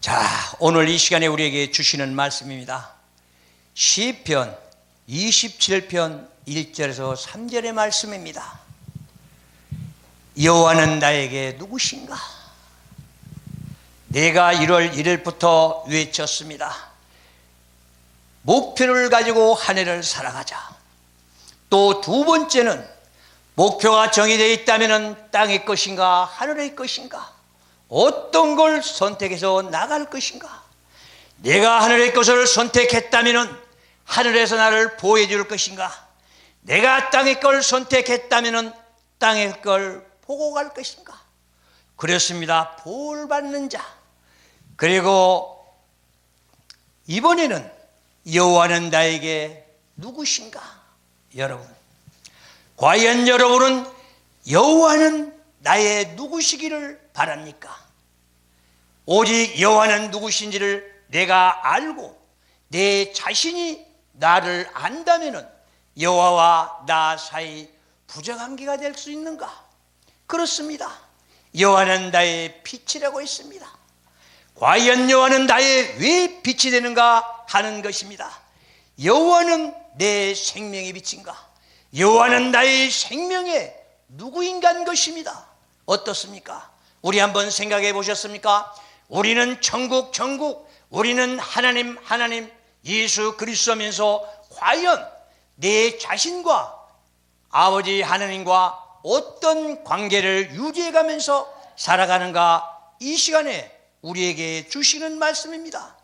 자, 오늘 이 시간에 우리에게 주시는 말씀입니다. 시편 27편 1절에서 3절의 말씀입니다. 여호와는 나에게 누구신가? 내가 1월 1일부터 외쳤습니다. 목표를 가지고 한 해를 살아가자. 또 두 번째는 목표가 정해져 있다면 땅의 것인가 하늘의 것인가, 어떤 걸 선택해서 나갈 것인가. 내가 하늘의 것을 선택했다면 하늘에서 나를 보호해 줄 것인가, 내가 땅의 걸 선택했다면 땅의 걸 보고 갈 것인가. 그렇습니다. 보호를 받는 자. 그리고 이번에는 여호와는 나에게 누구신가? 여러분, 과연 여러분은 여호와는 나의 누구시기를 바랍니까? 오직 여호와는 누구신지를 내가 알고 내 자신이 나를 안다면 여호와와 나 사이 부적관계가 될 수 있는가? 그렇습니다. 여호와는 나의 빛이라고 했습니다. 과연 여호와는 나의 왜 빛이 되는가 하는 것입니다. 여호와는 내 생명의 빛인가? 여호와는 나의 생명의 누구인가 것입니다. 어떻습니까? 우리 한번 생각해 보셨습니까? 우리는 천국, 우리는 하나님, 예수 그리스도면서 과연 내 자신과 아버지 하나님과 어떤 관계를 유지해 가면서 살아가는가? 이 시간에 우리에게 주시는 말씀입니다.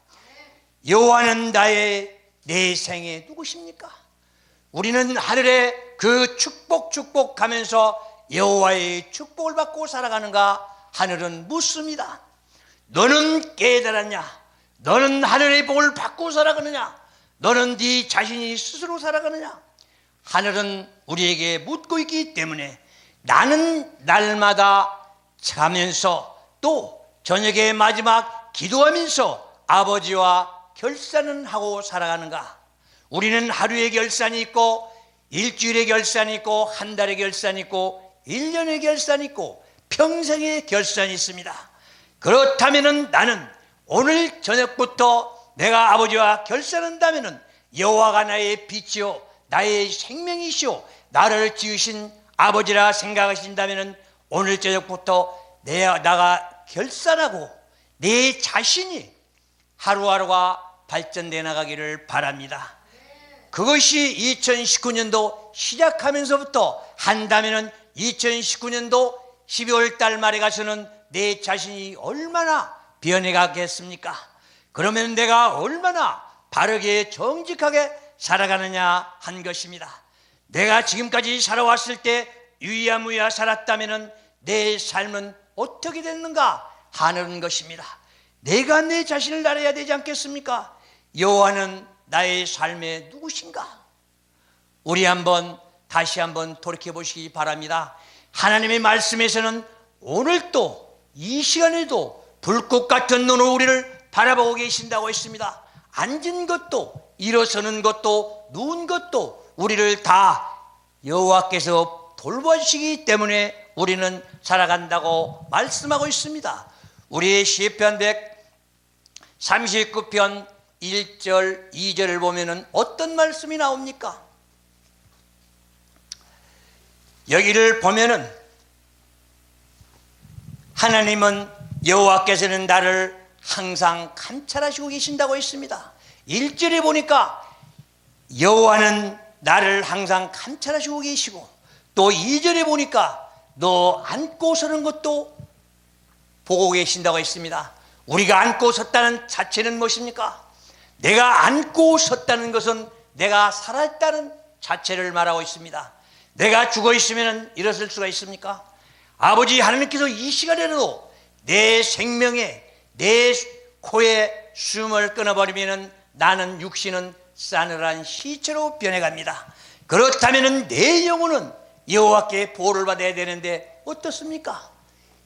여호와는 나의 내 생에 누구십니까? 우리는 하늘에 그 축복하면서 여호와의 축복을 받고 살아가는가? 하늘은 묻습니다. 너는 깨달았냐? 너는 하늘의 복을 받고 살아가느냐? 너는 네 자신이 스스로 살아가느냐? 하늘은 우리에게 묻고 있기 때문에 나는 날마다 자면서 또 저녁에 마지막 기도하면서 아버지와 결산은 하고 살아가는가? 우리는 하루의 결산이 있고 일주일의 결산이 있고 한 달의 결산이 있고 1년의 결산이 있고 평생의 결산이 있습니다. 그렇다면 나는 오늘 저녁부터 내가 아버지와 결산한다면 여호와가 나의 빛이요 나의 생명이시오 나를 지으신 아버지라 생각하신다면 오늘 저녁부터 나가 결산하고 내 자신이 하루하루가 발전돼 나가기를 바랍니다. 그것이 2019년도 시작하면서부터 한다면 2019년도 12월 달 말에 가서는 내 자신이 얼마나 변해가겠습니까? 그러면 내가 얼마나 바르게 정직하게 살아가느냐 한 것입니다. 내가 지금까지 살아왔을 때 유야무야 살았다면 내 삶은 어떻게 됐는가 하는 것입니다. 내가 내 자신을 알아야 되지 않겠습니까? 여호와는 나의 삶에 누구신가? 우리 다시 한번 돌이켜 보시기 바랍니다. 하나님의 말씀에서는 오늘도 이 시간에도 불꽃 같은 눈으로 우리를 바라보고 계신다고 했습니다. 앉은 것도 일어서는 것도 누운 것도 우리를 다 여호와께서 돌보시기 때문에 우리는 살아간다고 말씀하고 있습니다. 우리의 시편 139편 1절 2절을 보면은 어떤 말씀이 나옵니까? 여기를 보면은 하나님은 여호와께서는 나를 항상 감찰하시고 계신다고 했습니다. 1절에 보니까 여호와는 나를 항상 감찰하시고 계시고, 또 2절에 보니까 너 앉고 서는 것도 보고 계신다고 했습니다. 우리가 앉고 섰다는 자체는 무엇입니까? 내가 앉고 섰다는 것은 내가 살아있다는 자체를 말하고 있습니다. 내가 죽어 있으면 일어설 수가 있습니까? 아버지 하나님께서 이 시간에라도 내 생명에 내 코에 숨을 끊어버리면 나는 육신은 싸늘한 시체로 변해갑니다. 그렇다면 내 영혼은 여호와께 보호를 받아야 되는데 어떻습니까?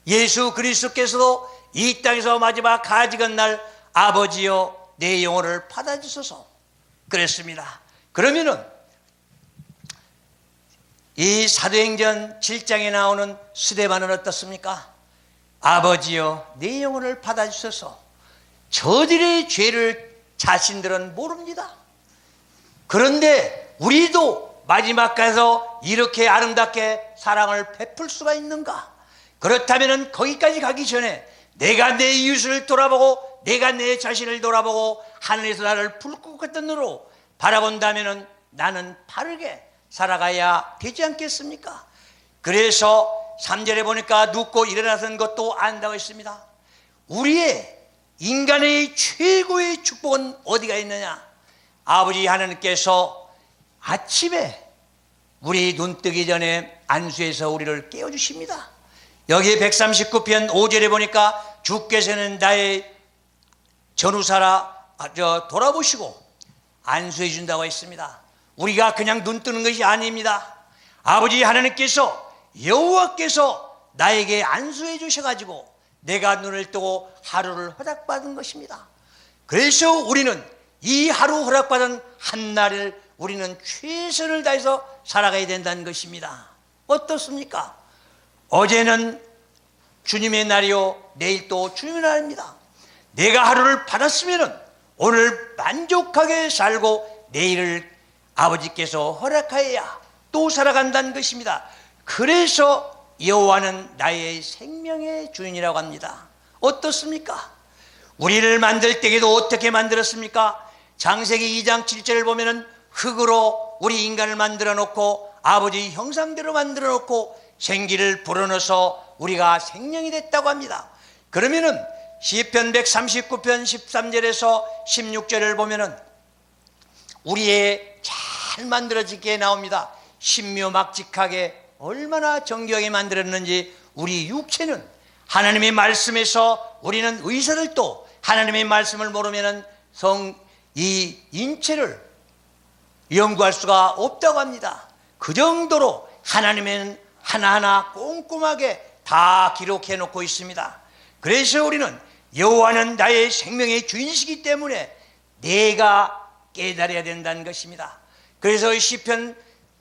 예수 그리스도께서도 이 땅에서 마지막 가지건 날 아버지여 내 영혼을 받아주소서 그랬습니다. 그러면은 이 사도행전 7장에 나오는 스데반은 어떻습니까? 아버지여 내 영혼을 받아주소서. 저들의 죄를 자신들은 모릅니다. 그런데 우리도 마지막 가서 이렇게 아름답게 사랑을 베풀 수가 있는가? 그렇다면 거기까지 가기 전에 내가 내 이웃을 돌아보고 내가 내 자신을 돌아보고 하늘에서 나를 불꽃 같은 눈으로 바라본다면 나는 바르게 살아가야 되지 않겠습니까? 그래서 3절에 보니까 눕고 일어나선 것도 안다고 했습니다. 우리의 인간의 최고의 축복은 어디가 있느냐? 아버지 하나님께서 아침에 우리 눈 뜨기 전에 안수해서 우리를 깨워주십니다. 여기 139편 5절에 보니까 주께서는 나의 전우사라 돌아보시고 안수해 준다고 했습니다. 우리가 그냥 눈 뜨는 것이 아닙니다. 아버지 하나님께서 여호와께서 나에게 안수해 주셔가지고 내가 눈을 뜨고 하루를 허락받은 것입니다. 그래서 우리는 이 하루 허락받은 한날을 우리는 최선을 다해서 살아가야 된다는 것입니다. 어떻습니까? 어제는 주님의 날이요 내일 또 주님의 날입니다. 내가 하루를 받았으면 오늘 만족하게 살고 내일을 아버지께서 허락하여야 또 살아간다는 것입니다. 그래서 여호와는 나의 생명의 주인이라고 합니다. 어떻습니까? 우리를 만들 때에도 어떻게 만들었습니까? 창세기 2장 7절을 보면은 흙으로 우리 인간을 만들어 놓고 아버지 형상대로 만들어 놓고 생기를 불어넣어서 우리가 생명이 됐다고 합니다. 그러면은 시편 139편 13절에서 16절을 보면은 우리의 잘 만들어지게 나옵니다. 신묘막직하게 얼마나 정교하게 만들었는지. 우리 육체는 하나님의 말씀에서 우리는 의사들도 하나님의 말씀을 모르면은 이 인체를 연구할 수가 없다고 합니다. 그 정도로 하나님은 하나하나 꼼꼼하게 다 기록해 놓고 있습니다. 그래서 우리는 여호와는 나의 생명의 주인이시기 때문에 내가 깨달아야 된다는 것입니다. 그래서 시편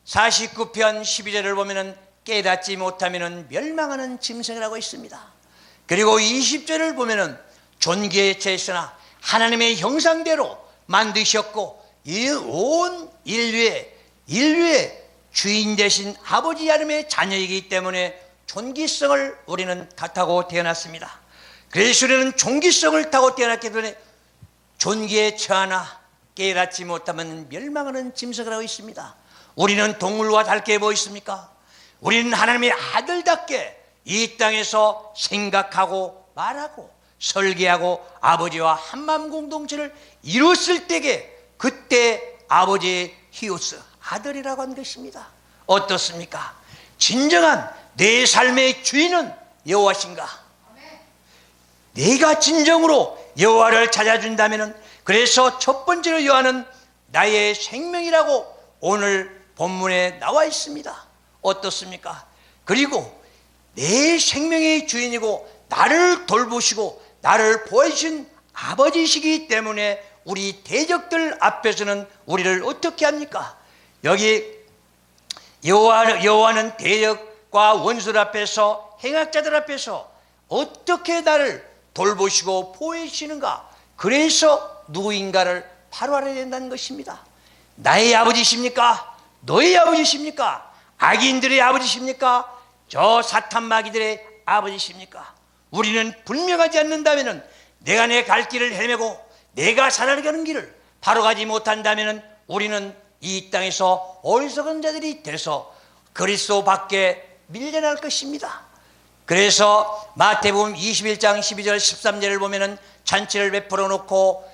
49편 12절을 보면은 깨닫지 못하면은 멸망하는 짐승이라고 있습니다. 그리고 20절을 보면은 존귀의 제스나 하나님의 형상대로 만드셨고 이 온 인류의 주인 되신 아버지 하나님의 자녀이기 때문에 존귀성을 우리는 다 타고 태어났습니다. 그래서 우리는 존귀성을 타고 태어났기 때문에 존귀에 처하나 깨닫지 못하면 멸망하는 짐승이라고 있습니다. 우리는 동물과 다르게 뭐 있습니까? 우리는 하나님의 아들답게 이 땅에서 생각하고 말하고 설계하고 아버지와 한마음 공동체를 이뤘을 때에 그때 아버지의 히오스 아들이라고 한 것입니다. 어떻습니까? 진정한 내 삶의 주인은 여호와신가? 내가 진정으로 여호와를 찾아준다면, 그래서 첫 번째로 여호와는 나의 생명이라고 오늘 본문에 나와 있습니다. 어떻습니까? 그리고 내 생명의 주인이고 나를 돌보시고 나를 보호해주신 아버지시기 때문에 우리 대적들 앞에서는 우리를 어떻게 합니까? 여기 여호와는 대적과 원수들 앞에서, 행악자들 앞에서 어떻게 나를 돌보시고 보호해주시는가? 그래서 누구인가를 바로 알아야 된다는 것입니다. 나의 아버지십니까? 너의 아버지십니까? 악인들의 아버지십니까? 저 사탄 마귀들의 아버지십니까? 우리는 분명하지 않는다면, 내가 내 갈 길을 헤매고 내가 살아가는 길을 바로 가지 못한다면 우리는 이 땅에서 어리석은 자들이 돼서 그리스도 밖에 밀려날 것입니다. 그래서 마태복음 21장 12절 13절을 보면은 잔치를 베풀어 놓고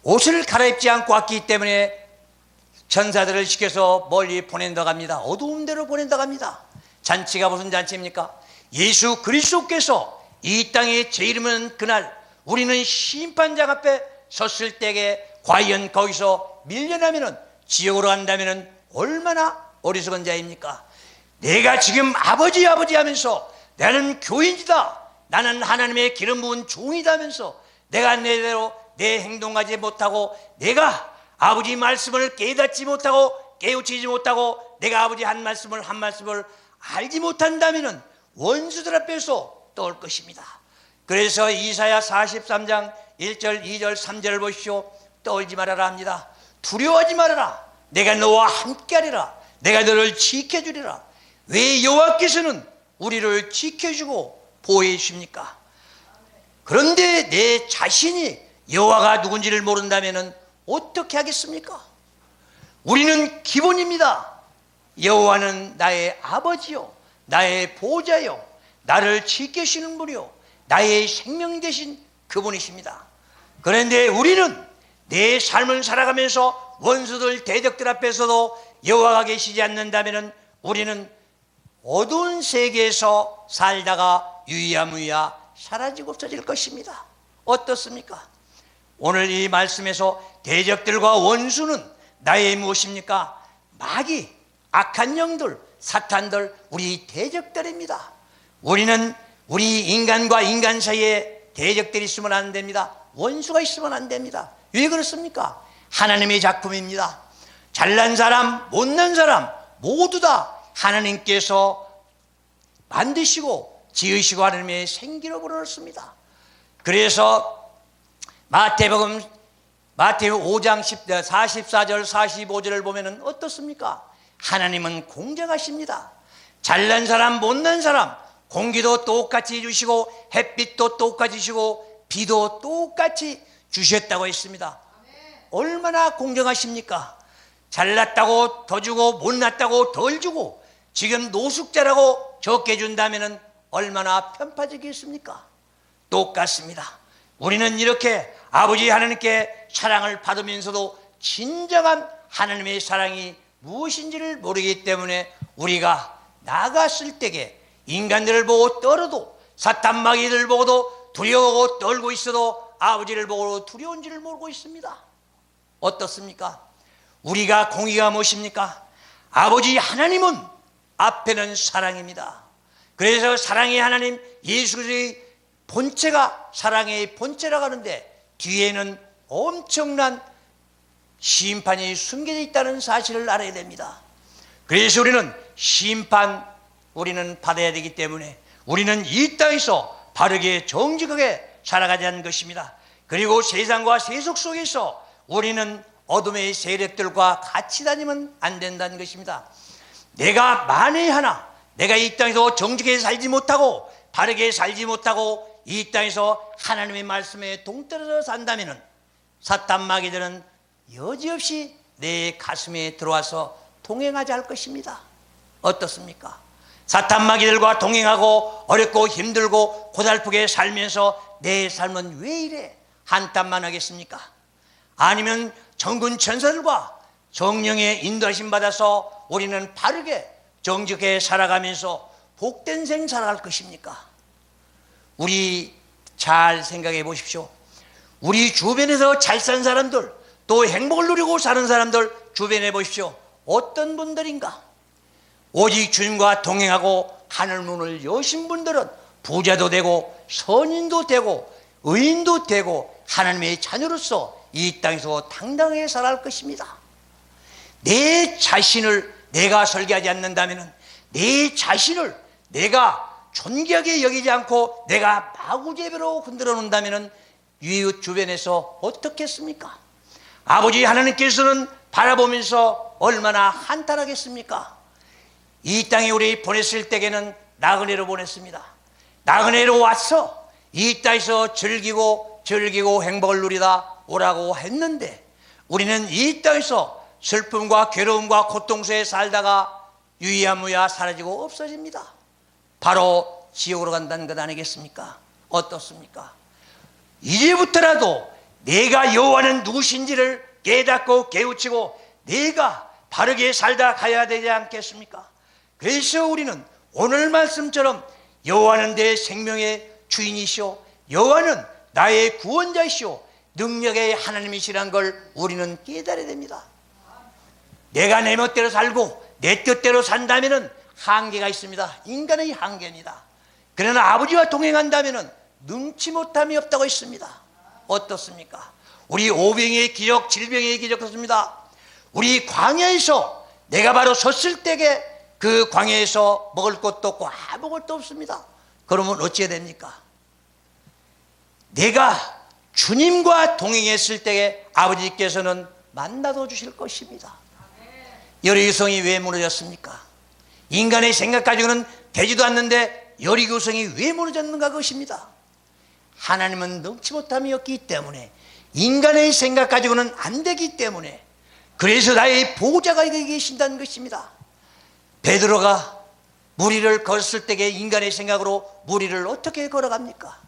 옷을 갈아입지 않고 왔기 때문에 천사들을 시켜서 멀리 보낸다고 합니다. 어두운 데로 보낸다고 합니다. 잔치가 무슨 잔치입니까? 예수 그리스도께서 이 땅에 재림하는 그날 우리는 심판장 앞에 섰을 때에 과연 거기서 밀려나면 지옥으로 간다면 얼마나 어리석은 자입니까? 내가 지금 아버지 하면서 나는 교인이다, 나는 하나님의 기름 부은 종이다 하면서 내가 내대로 내 행동하지 못하고 내가 아버지 말씀을 깨닫지 못하고 깨우치지 못하고 내가 아버지 한 말씀을 알지 못한다면 원수들 앞에서 떠올 것입니다. 그래서 이사야 43장 1절, 2절, 3절을 보십시오. 떨지 말아라 합니다. 두려워하지 말아라. 내가 너와 함께하리라. 내가 너를 지켜주리라. 왜 여호와께서는 우리를 지켜주고 보호해 주십니까? 그런데 내 자신이 여호와가 누군지를 모른다면 어떻게 하겠습니까? 우리는 기본입니다. 여호와는 나의 아버지요, 나의 보호자요, 나를 지켜주시는 분이요, 나의 생명 되신 그분이십니다. 그런데 우리는 내 삶을 살아가면서 원수들, 대적들 앞에서도 여호와가 계시지 않는다면 우리는 어두운 세계에서 살다가 유야무야 사라지고 없어질 것입니다. 어떻습니까? 오늘 이 말씀에서 대적들과 원수는 나의 무엇입니까? 마귀, 악한 영들, 사탄들, 우리 대적들입니다. 우리는 우리 인간과 인간 사이에 대적들이 있으면 안 됩니다. 원수가 있으면 안 됩니다. 왜 그렇습니까? 하나님의 작품입니다. 잘난 사람, 못난 사람 모두 다 하나님께서 만드시고 지으시고 하나님의 생기로 불어넣습니다. 그래서 마태복음 5장 44절 45절을 보면 어떻습니까? 하나님은 공정하십니다. 잘난 사람, 못난 사람 공기도 똑같이 주시고 햇빛도 똑같이 주시고 비도 똑같이 주셨다고 했습니다. 얼마나 공정하십니까? 잘났다고 더 주고 못났다고 덜 주고 지금 노숙자라고 적게 준다면 얼마나 편파적이겠습니까? 똑같습니다. 우리는 이렇게 아버지 하나님께 사랑을 받으면서도 진정한 하나님의 사랑이 무엇인지를 모르기 때문에 우리가 나갔을 때에 인간들을 보고 떨어도 사탄 마귀들 보고도 두려워하고 떨고 있어도 아버지를 보고 두려운지를 모르고 있습니다. 어떻습니까? 우리가 공의가 무엇입니까? 아버지 하나님은 앞에는 사랑입니다. 그래서 사랑의 하나님 예수 그리스도의 본체가 사랑의 본체라고 하는데 뒤에는 엄청난 심판이 숨겨져 있다는 사실을 알아야 됩니다. 그래서 우리는 우리는 받아야 되기 때문에 우리는 이 땅에서 바르게 정직하게 살아가자는 것입니다. 그리고 세상과 세속 속에서 우리는 어둠의 세력들과 같이 다니면 안 된다는 것입니다. 내가 만에 하나 내가 이 땅에서 정직하게 살지 못하고 바르게 살지 못하고 이 땅에서 하나님의 말씀에 동떨어져 산다면 사탄 마귀들은 여지없이 내 가슴에 들어와서 동행하지 않을 것입니다. 어떻습니까? 사탄 마귀들과 동행하고 어렵고 힘들고 고달프게 살면서 내 삶은 왜 이래 한탄만 하겠습니까? 아니면 정군 천사들과 성령의 인도하심 받아서 우리는 바르게 정직하게 살아가면서 복된 생 살아갈 것입니까? 우리 잘 생각해 보십시오. 우리 주변에서 잘 산 사람들 또 행복을 누리고 사는 사람들 주변에 보십시오. 어떤 분들인가? 오직 주님과 동행하고 하늘 문을 여신 분들은 부자도 되고 선인도 되고 의인도 되고 하나님의 자녀로서 이 땅에서 당당하게 살아갈 것입니다. 내 자신을 내가 설계하지 않는다면 내 자신을 내가 존귀하게 여기지 않고 내가 마구제비로 흔들어 놓는다면 이웃 주변에서 어떻겠습니까? 아버지 하나님께서는 바라보면서 얼마나 한탄하겠습니까? 이 땅에 우리 보냈을 때에는 나그네로 보냈습니다. 나그네로 와서 이 땅에서 즐기고 행복을 누리다 오라고 했는데 우리는 이 땅에서 슬픔과 괴로움과 고통 속에 살다가 유야무야 사라지고 없어집니다. 바로 지옥으로 간다는 것 아니겠습니까? 어떻습니까? 이제부터라도 내가 여호와는 누구신지를 깨닫고 깨우치고 내가 바르게 살다 가야 되지 않겠습니까? 그래서 우리는 오늘 말씀처럼 여호와는 내 생명의 주인이시오, 여호와는 나의 구원자이시오, 능력의 하나님이시라는 걸 우리는 깨달아야 됩니다. 내가 내 멋대로 살고 내 뜻대로 산다면 한계가 있습니다. 인간의 한계입니다. 그러나 아버지와 동행한다면 능치 못함이 없다고 했습니다. 어떻습니까? 우리 오병의 기적, 질병의 기적 그렇습니다. 우리 광야에서 내가 바로 섰을 때에 그 광야에서 먹을 것도 없고 아무것도 없습니다. 그러면 어찌해야 됩니까? 내가 주님과 동행했을 때에 아버지께서는 만나도 주실 것입니다. 여리고성이 왜 무너졌습니까? 인간의 생각 가지고는 되지도 않는데 여리고성이 왜 무너졌는가 것입니다. 하나님은 넘지 못함이 없기 때문에, 인간의 생각 가지고는 안 되기 때문에, 그래서 나의 보호자가 여기 계신다는 것입니다. 베드로가 무리를 걸었을 때에 인간의 생각으로 무리를 어떻게 걸어갑니까?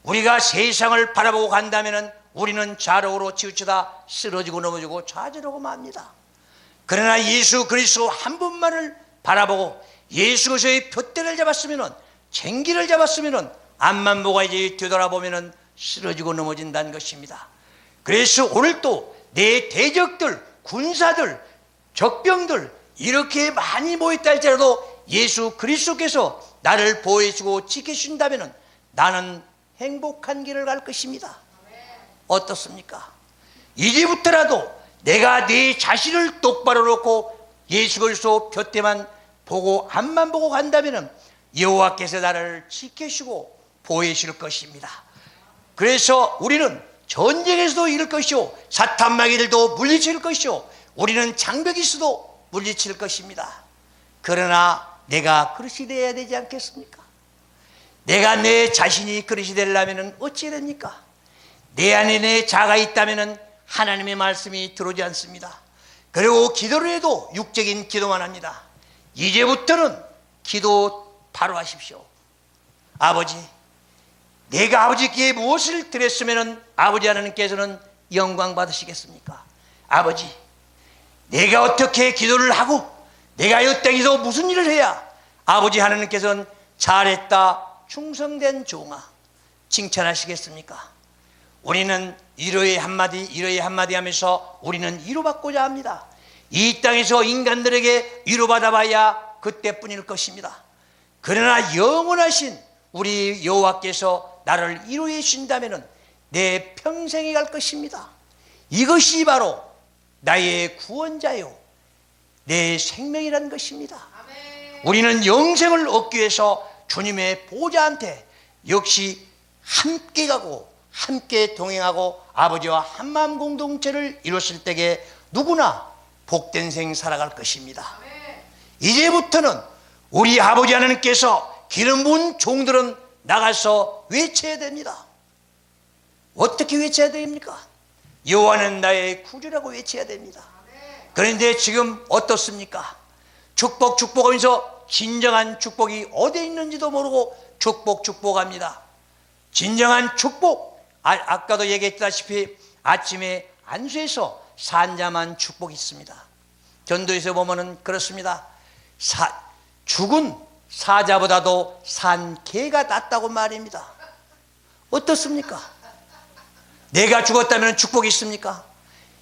우리가 세상을 바라보고 간다면 우리는 좌로우로 치우치다 쓰러지고 넘어지고 좌절하고 맙니다. 그러나 예수 그리스도 한 분만을 바라보고 예수 그리스도의 푯대를 잡았으면, 쟁기를 잡았으면, 앞만 보고 이제 뒤돌아보면 쓰러지고 넘어진다는 것입니다. 그래서 오늘도 내 대적들, 군사들, 적병들 이렇게 많이 모였다 할지라도 예수 그리스도께서 나를 보호해주고 지켜주신다면 나는 행복한 길을 갈 것입니다. 어떻습니까? 이제부터라도 내가 내 자신을 똑바로 놓고 예수 그리스도 곁에만 보고 앞만 보고 간다면 여호와께서 나를 지켜주시고 보호해 주실 것입니다. 그래서 우리는 전쟁에서도 이길 것이요, 사탄 마귀들도 물리칠 것이요, 우리는 장벽이 있어도 물리칠 것입니다. 그러나 내가 그릇이 되어야 되지 않겠습니까? 내가 내 자신이 그릇이 되려면 어찌 해야 됩니까? 내 안에 내 자가 있다면 하나님의 말씀이 들어오지 않습니다. 그리고 기도를 해도 육적인 기도만 합니다. 이제부터는 기도 바로 하십시오. 아버지, 내가 아버지께 무엇을 드렸으면 아버지 하나님께서는 영광 받으시겠습니까? 아버지, 내가 어떻게 기도를 하고 내가 이 땅에서 무슨 일을 해야 아버지 하나님께서는 잘했다, 충성된 종아 칭찬하시겠습니까? 우리는 위로의 한마디 하면서 우리는 위로받고자 합니다. 이 땅에서 인간들에게 위로받아봐야 그때뿐일 것입니다. 그러나 영원하신 우리 여호와께서 나를 위로해 주신다면 내 평생이 갈 것입니다. 이것이 바로 나의 구원자요, 내 생명이라는 것입니다. 우리는 영생을 얻기 위해서 주님의 보호자한테 역시 함께 가고 함께 동행하고 아버지와 한마음 공동체를 이뤘을 때에 누구나 복된 생 살아갈 것입니다. 이제부터는 우리 아버지 하나님께서 기름 부은 종들은 나가서 외쳐야 됩니다. 어떻게 외쳐야 됩니까? 여호와는 나의 구주라고 외쳐야 됩니다. 그런데 지금 어떻습니까? 축복하면서 진정한 축복이 어디에 있는지도 모르고 축복합니다. 진정한 축복, 아까도 얘기했다시피 아침에 안수에서 산자만 축복이 있습니다. 전도에서 보면은 그렇습니다. 죽은 사자보다도 산 개가 낫다고 말입니다. 어떻습니까? 내가 죽었다면 축복이 있습니까?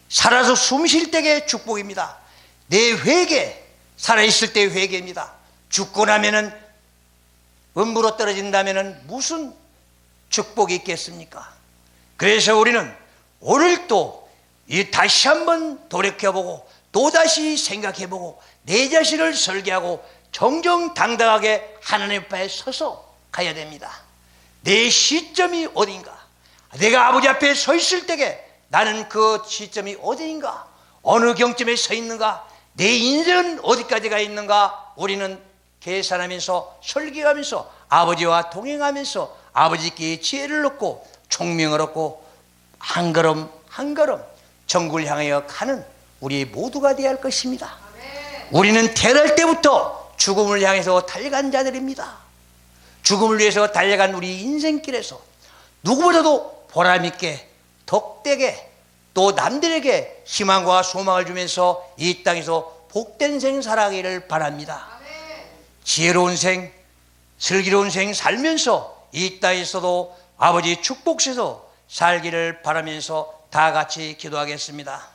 살아서 숨 쉴 때의 축복입니다. 내 회개, 살아있을 때의 회개입니다. 죽고 나면은 음부로 떨어진다면은 무슨 축복이 있겠습니까? 그래서 우리는 오늘도 다시 한번 돌이켜보고 또다시 생각해보고 내 자신을 설계하고 정정당당하게 하나님 앞에 서서 가야 됩니다. 내 시점이 어딘가, 내가 아버지 앞에 서 있을 때에 나는 그 시점이 어디인가, 어느 경점에 서 있는가, 내 인생은 어디까지 가 있는가, 우리는 계산하면서 설계하면서 아버지와 동행하면서 아버지께 지혜를 얻고 총명을 얻고 한 걸음 한 걸음 천국을 향하여 가는 우리 모두가 되어야 할 것입니다. 우리는 태어날 때부터 죽음을 향해서 달려간 자들입니다. 죽음을 위해서 달려간 우리 인생길에서 누구보다도 보람있게 덕되게 또 남들에게 희망과 소망을 주면서 이 땅에서 복된 생 살아가기를 바랍니다. 지혜로운 생, 슬기로운 생 살면서 이 땅에서도 아버지 축복에서 살기를 바라면서 다 같이 기도하겠습니다.